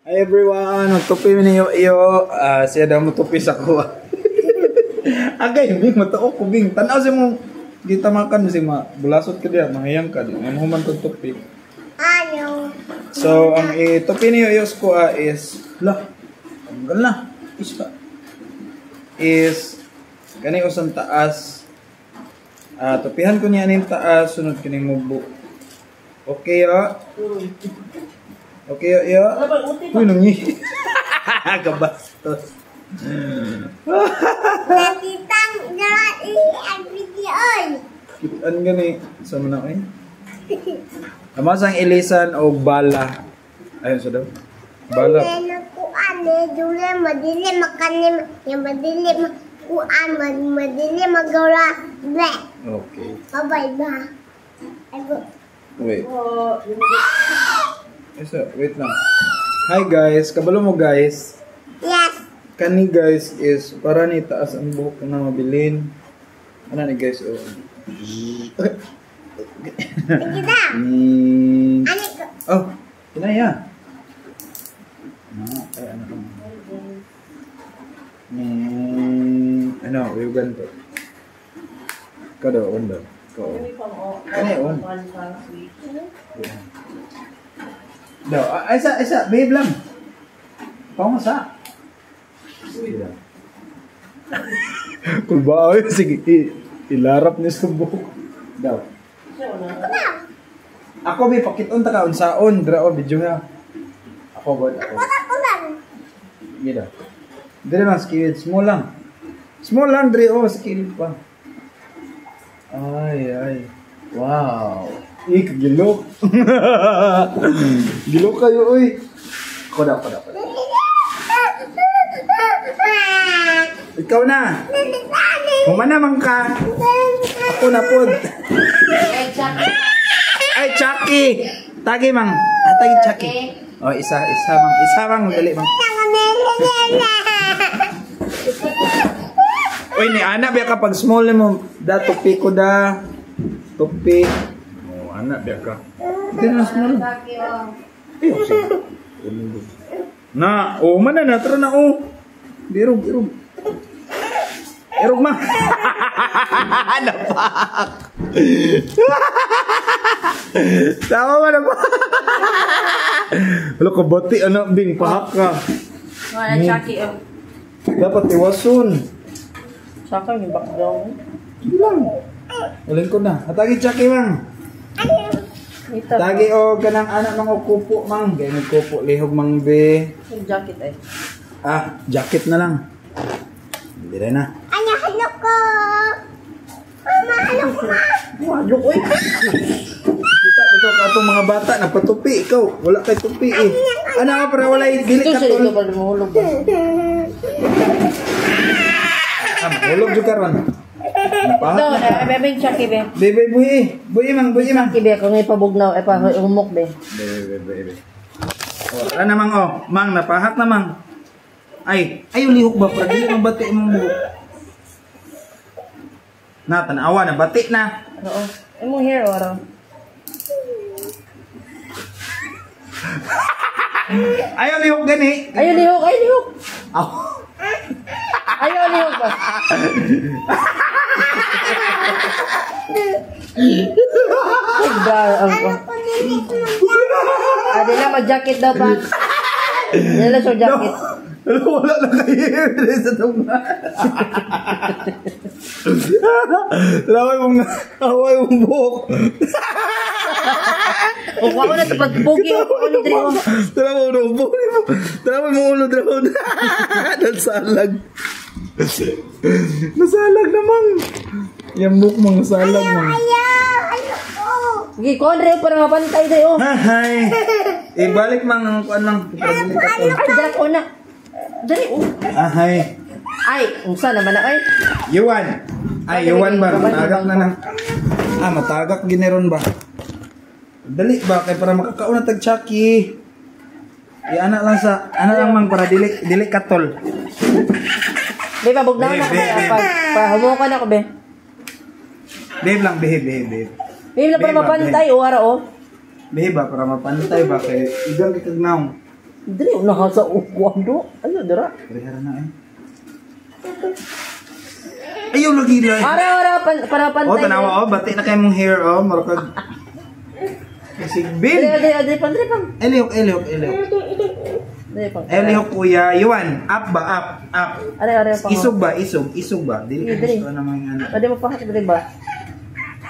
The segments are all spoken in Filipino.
Hi everyone, magtupi mo niyo iyo. Siya daw mo tupi sa kuha. Agay, bing matuok ko bing. Tanaw si mo. Kita makan si ma. Bulasot ka diya, mahiyang ka. Mamuhuman kong tupi. Ayaw. So, ang itupi niyo iyo sa kuha is, tanggal na. Is, kani usang taas. Tupihan ko niya ning taas, sunod kining mubo. Okay yo. Okay yo. Uy, nangi. Kabastos. Nakitang dali ang video. Kitaan gani sa mana eh. Amasang ilisan o bala. Ayun sa daw. Bala. Kuan dule madili makan yung madili kuan madili magawala. Okay. Bye ba. Wait. Wait lang. Hi guys, kabalo mo guys. Yes. Kani guys is para ni taas ang buhok na mabilin. Ano ni guys? Oh. Kita. Oh, kinaya. Ay, ano lang. Ano, yung ganito. Kada on daw. Kani on. Daw, isa, babe lang. Pamasa. Kulba ay sige, ilarap ni sa buhok. Daw. Ako may pakiton ta ka unsaon, dra o video ha. Ako ba ako. Gida. Dire lang skilled, small lang. Small lang dre o skilled pa. Ay. Wow. Gilok. Gilok kayo oy. Koda. Ikaw na. Humana man ka. Ako na pod. Ay, Chucky. Tagi mang. Tagi Chucky. Oh, isa mang dali mang. Uy, ni anak biya kapag small mo, da tupi ko da. Tupi. Oh, anak biya ka. Hindi na small. Eh, sige. Na, oh, mana na, tara na, oh. Birog. Erog ma. Napak. Tama ba na pa? Wala ka bati, anak, bing, pahak ka. Wala, Chucky, oh. Dapat iwason. Saka yung background. Hindi lang. Ulin ko na. Atagi Chucky, mang. Ito. Tagi o ganang anak mga kupo, mang. Gaya nagkupo, lihog, mang be. Yung jacket, eh. Jacket na lang. Hindi rin na. Halo ko. Mama, halo ko. Walo ko eh. Dito ka itong mga bata, napatupi ikaw. Wala kay tupi eh. Ano nga para wala dili ka Ito tol. para mahulog ba? Mahulog juga ron. Ito, bebe yung Chucky, be. Bebe, buhi mang. Chucky, be. Kung ipabugnaw, humok, be. Bebe. Ano namang mang, napahat namang. Ay, lihok ba? Para dili mang bati mong buhok. Na, tanawa na, bati na. Oo. Imong hair, oro. Ayaw lihok gani. Ayaw lihok. Ako. Ayaw lihok ba? Adi na, mag-jacket daw pa. Yan lang siya jacket. Wala na kayo sa tunga. Away mong buhok. Kung ako na sa pagpugi, ako ulo dito. Tara mo ulo dito. Nasalag. Nasalag naman. Yung buhok mong nasalag mo. Sige, konre para mapantay tayo. Hi. Ibalik mang ang kuan lang. Ay, dala ko na. Dali, Hi. Ay, unsa naman na, ay? Yuan. Yuan ba? Matagak na lang. Matagak gineron ba? Dali ba? Kaya para makakauna tag Chucky. Anak lang mang para dili katol. Be, pabugnaw na ka. Pahumukan ako, be. Behave lang, behave. Behave lang para mapantay, o ara, o. Behave ba, para mapantay ba, kaya igang ikagnaw. Dili na sa ukuan do. Ano dira? Parehara na eh. Ayaw lagi na. Ara para pantay. Oh, tanawa bati na kay mong hair marakag. Sigbin. Dili pang. Elihok. Dili pang. Elihok kuya, Yuan, up ba? Up. Are pang. Isog ba? Dili Dili. ko naman ano. Pwede mo pa dili ba?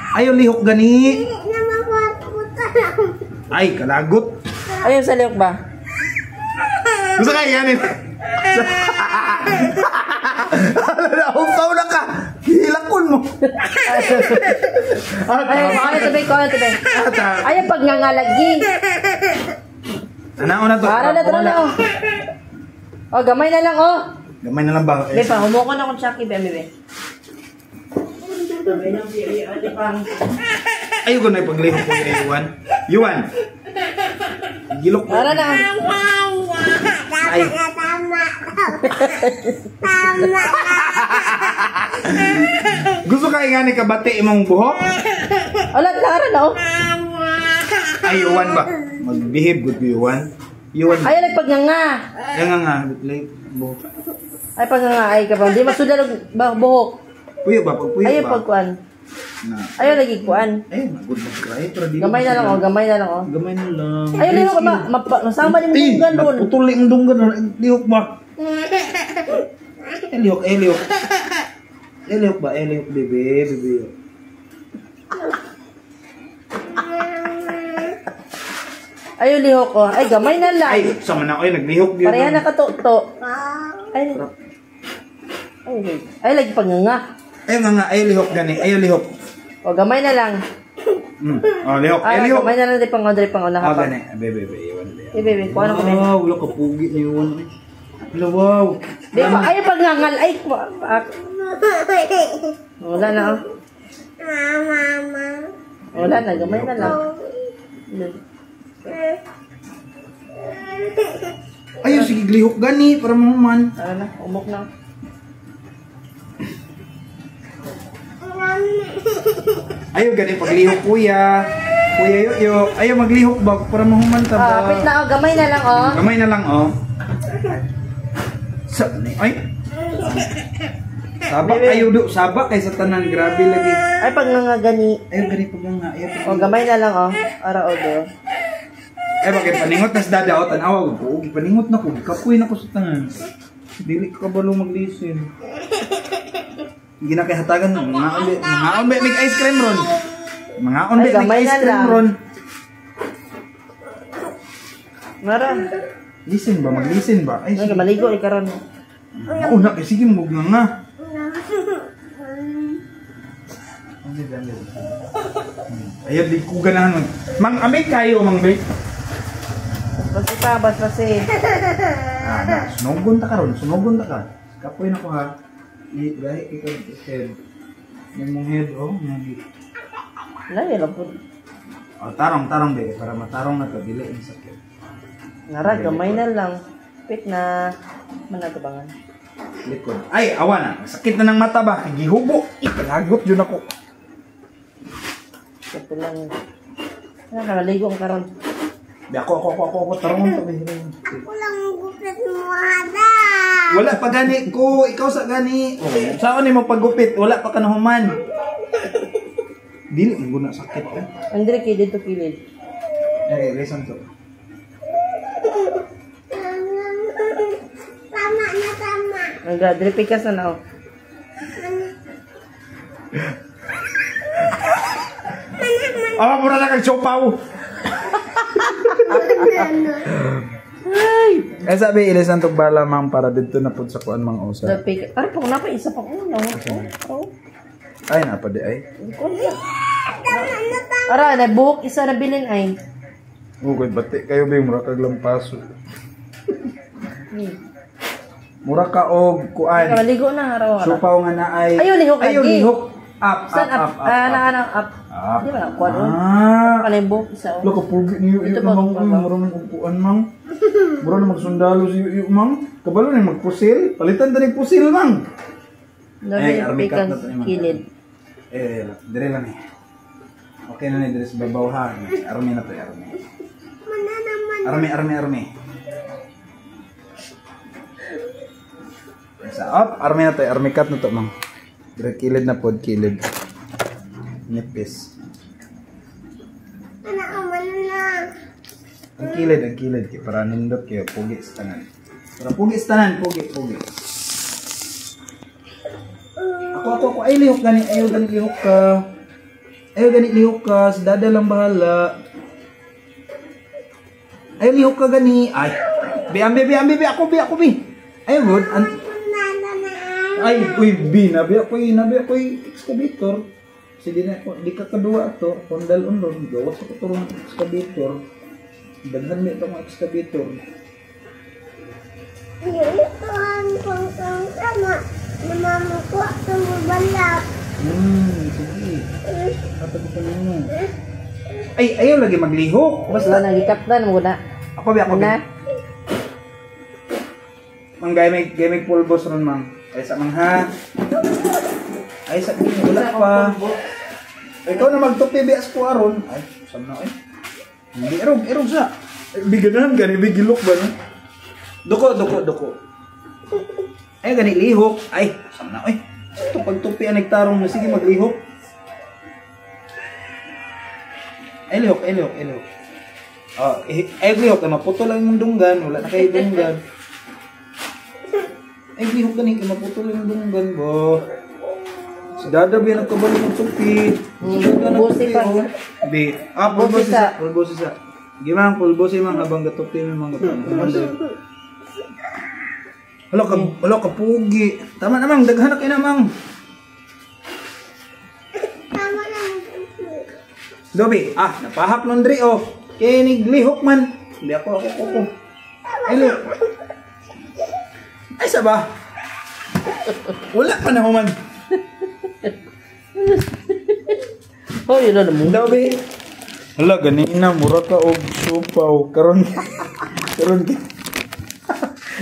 Ayaw lihok gani. Namaputa. Ay, kalagot. Ayun sa lihok ba? Gusto ka yan eh. Upaw na ka. Hilakon mo. Ano tubig ko. Ayun pag nangalagi. Ano na to? Para na tara na oh. Oh, gamay na lang oh. Gamay na lang ba? Be pa humoko na kung Chucky be. Ayaw ko na ipaglihok ko kay Yuan. Gilok mo. Para na. Ay. Gusto ka nga ni kabati imong buhok? Wala tara na oh. Ay, Yuan ba? Mag-behave good Yuan. Ayun nagpagnganga. Yan nga, like, buhok. Ay pagnganga ay ka pa. Di masudal buhok. Puyo ba? Pag puyo ba? Ayun pagkuan. Na. Ayun lagi kuan. Ay, magod mag-cry. Gamay na lang oh. Gamay na lang. Ayun lihok ba? Masama ni mong ron. Naputuli ang dunggan. Lihok ba? Lihok. Lihok ba? Lihok, bebe. Ayun lihok oh. Ay gamay na lang. Ay, sama na ako. Ay, naglihok yun. Pareha na katuto. Ay lagi pagnganga. Ayun nga, ayaw lihok gani. Ayaw lihok. O gamay na lang. Oh, lihok. Ay Lihok. gamay na lang di pang na Oh, kapag. gani. Bebe. Iwan. Bebe, kuha na ko. Wow, wala ka pugi na iwan. Wow. Di ba, ay pagngangal. Ay, wala na oh. Mama. Wala na, gamay na lang. Ayaw, sige, lihok gani. Para mahuman. Ano na, umok na. Ayaw, gani paglihok, kuya. Kuya, yo. Ayaw, maglihok ba? Para mahuman ta ba? Kapit na oh, gamay na lang oh. Gamay na lang, oh. Ay. Sabak kayo do. Sabak kay sa tanan. Grabe lagi. Ay pagnanga gani. Ayaw, gani pag nga. Ayaw, O gamay na lang oh. Ara o do. Ay, bakit paningot na sa dada o tanawa ko. Paningot na ko. Kapoy na ko sa tanan. Dili ka kabalo maglisin. Hindi na kay hatagan. Mga on may ice cream ron. Mga on Ay, gamay may ice na cream lang. ron. Mara. Listen ba? Maglisin ba? Ay, Ay, sige. maligo ikaron. Una, sige mo nga. Ayaw, di ko ganahan. Mang, amay kayo, mang bay. Basta pa, basta si. Sunugon ta ka ron, sunugon ta ka. Kapoy na ko ha. Gahi ikaw head. Yung mong head, oh. Layo lang po. Oh, tarong be. Para matarong na to, dili ang sakit. Nara, gamay na lang. Pit na. Managabangan. Likod. Ay, awa na. Sakit na ng mata ba? Gihubo. Ikalagot yun ako. Ito lang. Nakakaligo ang karon. Di ako. Tarong to. Walang gupit mo ada. Wala pa gani ko. Ikaw sa gani. Oh, saan ni mo paggupit? Wala pa ka nahuman. Dili, ang guna sakit eh. Ang dire kilid to kilid. Eh, listen to. Tama. Ang dire pikas na na oh. Ah, mura na kang siopaw. Ay, sabi, ilisan to bala mang para dito na po sa kuan mang usa. Dire pikas. Ari po na pa isa pa ko. Oh. Ay, napadi ay. Ara, na buhok isa na bilin ay. Ugoy, bati kayo ba mura kag lampaso. Mura ka og kuan. Maligo na araw. Supaw nga na ay. Ayaw, lihok lagi. Ayaw, lihok. Up. Up. Up. Di ba na kuan? Ah. Kanay buhok isa. Wala ka pugi niyo Ito iyo ba, mang ito ba? mura nang upuan mang. Mura na magsundalo si iyo mang. Kabalo ni magpusil. Palitan ta ni pusil mang. Ay, Dire army cut pikas na to, man. kilid. Dire lang eh. Okay na ni dire sa babaw ha. Army na to, army. Mana naman. Army. Up, army na to, army cut na to, mang. Dire kilid na pod, kilid. Nipis. Anak, umano na. Ang kilid, kaya para nindot kayo, pugi sa tanan. Para pugi sa tanan, pugi. Ako, ay lihok gani, ayaw gani lihok ka, si dada lang bahala. Ayaw lihok ka gani, ay, ambi, ako, ayaw good, ay, uy, nabi ako excavator. Kasi di ka kadua ito, kondal unron, gawas ako turong excavator. Daghan mo itong excavator. Ito ang sama. Namamuko sa mabalak. Sige. Kapag ito mo. Ay, ayaw lagi maglihok. Basta nagikaptan mo na. Ako. Mang gamay pulbos ron, mang. Ay, sa mang ha. Ay, sa wala pa. Ikaw na magtupi bias ko aron. Ay, saan na eh. Hindi, erog sa. Biganan gani, bigilok ba no? Doko. Ay, gani lihok. Ay, saan na eh. Ito pagtupi ang nagtarong mo. Sige, maglihok. Ay, lihok. Ay, lihok. Maputo lang yung dunggan. Wala na kayo dunggan. Ay, lihok gani. Maputo lang yung dunggan, bo. Si Dada ba nagkabalik ng tupi? Pulbosi pa. Hindi. Pulbosi sa. Gimang pulbosi mang habang gatupi may mga gatupi. Wala ka pugi. Tama namang, daghan na kayo namang. Tama na. Dobi, napahap laundry oh. Kaya niglihok man. Hindi ako. Ay, lihok. Ay, saba. Wala pa na man. Oh, yun na mo. Dobi. Hala, ganina, mura ka og supaw. Karon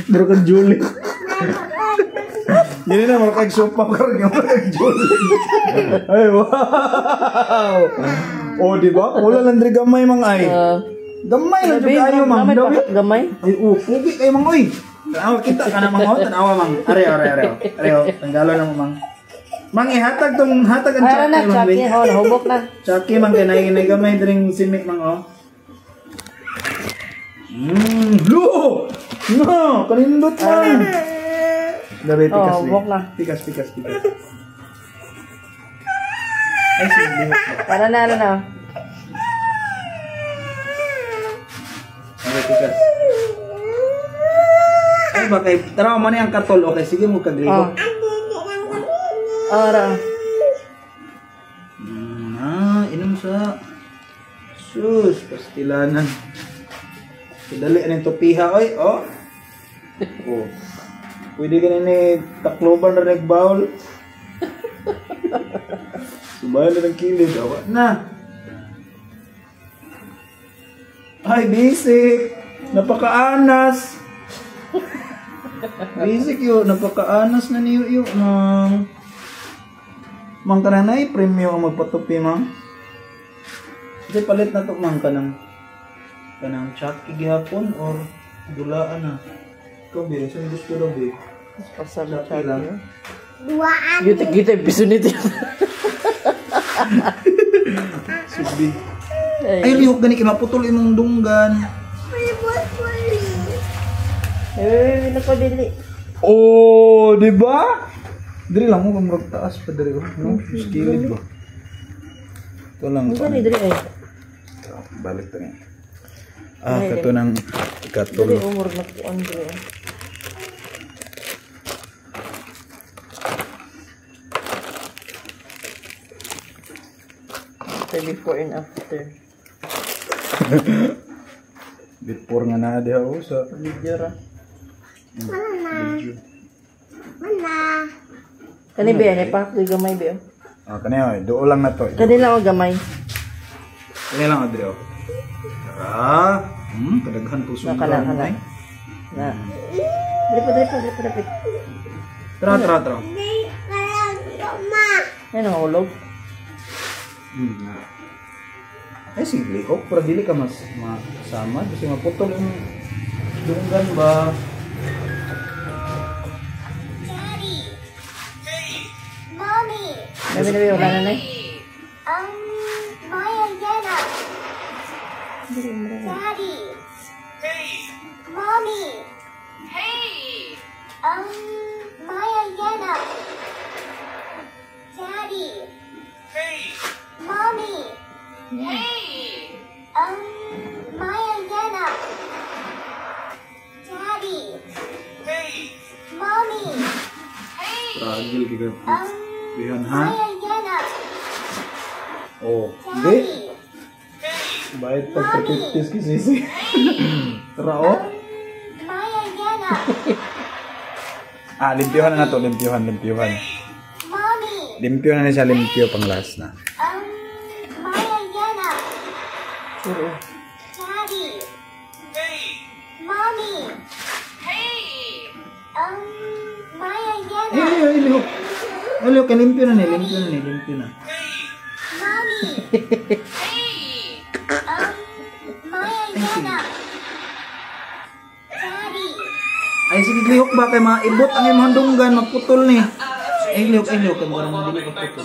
Dero kan Julie. Jadi na mura kag supaw karon nga mura kag Julie. Ay, wow. Oh, di ba? Wala lang diri gamay mang ay. Gamay lang jud ayo mang. Gamay. Ay, pugi kay mang oy. Tanawa kita ka na mang tanawa mang. Are. Tanggalo na mo mang. Mang ihatag ang chaki mang. Chaki, nahubok na. Chaki mang kay nay gamay dring simik mang oh. Lo! No, kanindot man. Dari pikas hubok na. Pikas. Ay, sige. Para na. Dari pikas. Ay, bakay. Tara mo na yung katol. Okay, sige mo kagliho. Ara. Inom sa sus, pastilanan. Dali anong tupiha oy, oh. Pwede ka ni takloban na nagbawl. Subayan na ng kilid, awa na. Ay, basic. Napakaanas. Basic yun, napakaanas na niyo yun. Mang ka na premium ang magpatupi, mang. Kasi palit na ito, mang kanang chaki gihapon or gulaan na. Ikaw, Be, saan gusto daw, Be? Pasal na Chaki lang. Duaan. Kita piso nito. Subi. Ay, lihok gani, maputol imong dunggan. Napadili. Oh, di ba? Diri lang mo kung taas pa diri, no? Skilled ba? Ito lang. Dili ay. Balik ta ni. Kato ng katol. Dili umur na ko andre. Before and after. Before nga na diha sa Video ra. video. Mana? Kani ba ni pa gamay ba? Kani do lang na to. Kani lang gamay. Kani lang adre. Tara. Kadaghan puso. Nakala. Na. Dili. Tara. Hindi kaya ma. Ano ulog? Ay, sige, para dili ka mas masama kasi maputol yung dunggan ba. Sabi na wala na na. Maya Yana. Daddy. Mommy. Maya Yana. Daddy. Mommy. Maya Yana. Daddy. Mommy. Tragil kita. Bihan ha? Maya Yana. Oh, Daddy. di. Bayad pagkakipis ki sisi. Trao. Maya Yana. Limpyuhan na to, limpyuhan. Mommy. Limpyo na siya, limpyo pang last na. Maya Yana. Sure. Daddy. Mommy. Maya Yana. Ilihok, limpyo na. Mommy. Maya Yana. Daddy. Ay, sige, lihok ba kay mga ibot ang imong handunggan, magputol ni. Ay, lihok, kay mga naman dili magputol.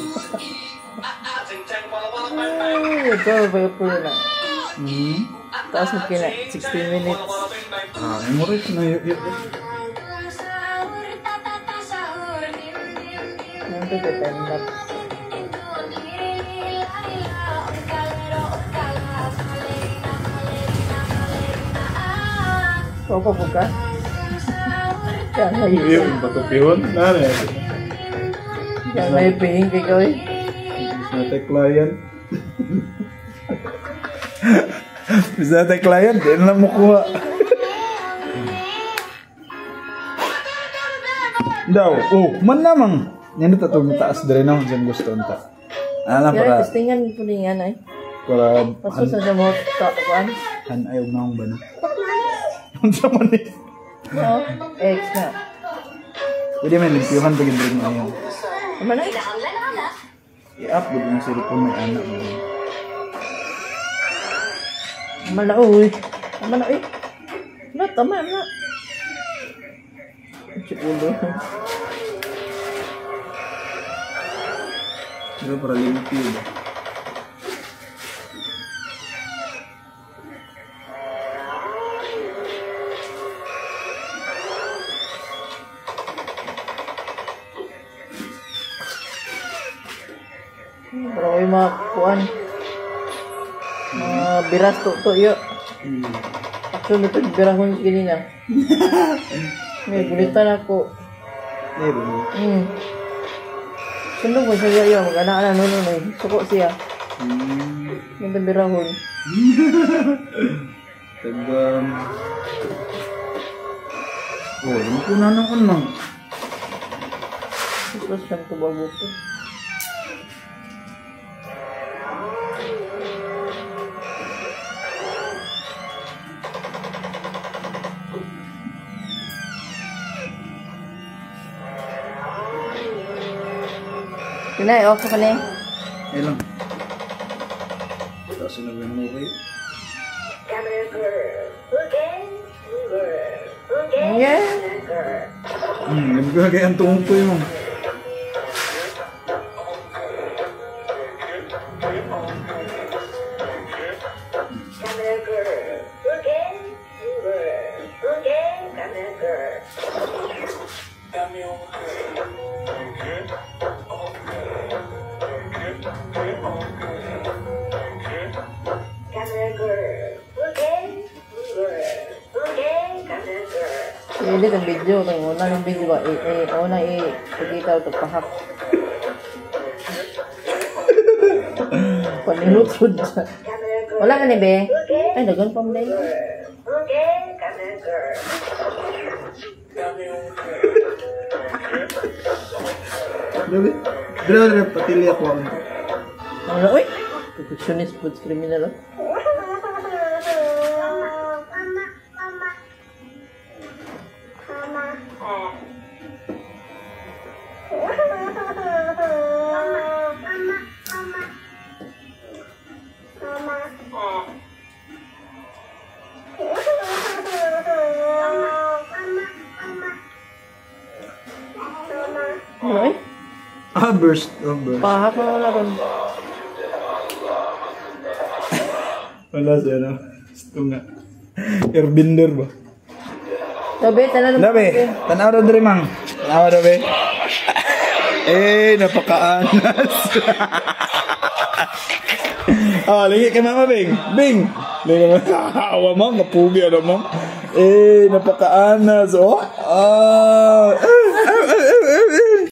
Ito, bayo po yun na. Tapos mo kina, 16 minutes. Memories na yun. Nanti ka time lapse. Opo po ka? Yan, may Patupihon. Nane. yan, may pihing kay Koy. Bisa natin client. Bisa natin client. Di na lang mo kuha. Daw. Oh, man namang. Yan ito itong taas dere na. Diyan gusto nita. Alam Yan, para. testingan po niyan ay. Para. Paso sa siya mo, takuan. Ayaw na akong ba na. Ang sama ni. Oo, X na. Pwede may limpiyuhan pag hindi mo ayaw. Ano na? I-upload yung cellphone may anak mo. Tama na, uy. Tama na, uy. Ano, tama na. Chikulo. Pero para limpyo ba? Pero may mga kuan. Mga biras to yun. Actually, ito birahon gini na. May gulitan ako. Eh, ba mo? Sundong ko siya yun. Mag-anak na nun eh. Suko siya. May birahon. Tagam. Oh, limpyo na nang unang. Tapos siyang kubabo ko. Kinay, off ka na eh. Eh lang. Tapos sinabi mo okay. Yeah. Limpyo na kaya ang tungkoy mo. Ini ang video, ang unang video ba? Unang ipagkita ito pahak. Panilutod siya. Wala ka ni Be? Ay, dagan pa mo na yun. Dre, patili ako. Ano, uy? Perfectionist food criminal, oh. Ano, uy? Burst. Oh, burst. Pahap mo na ron. Wala siya, no? Gusto nga. Airbender ba? Sabi, tanan naman. Dabe, tanaw daw diri mang. Tanaw daw be. Napakaanas. Lingi kay Mama Bing. Bing. Lingi mo. Awa mo, kapugi ano mo. Napakaanas. Oh.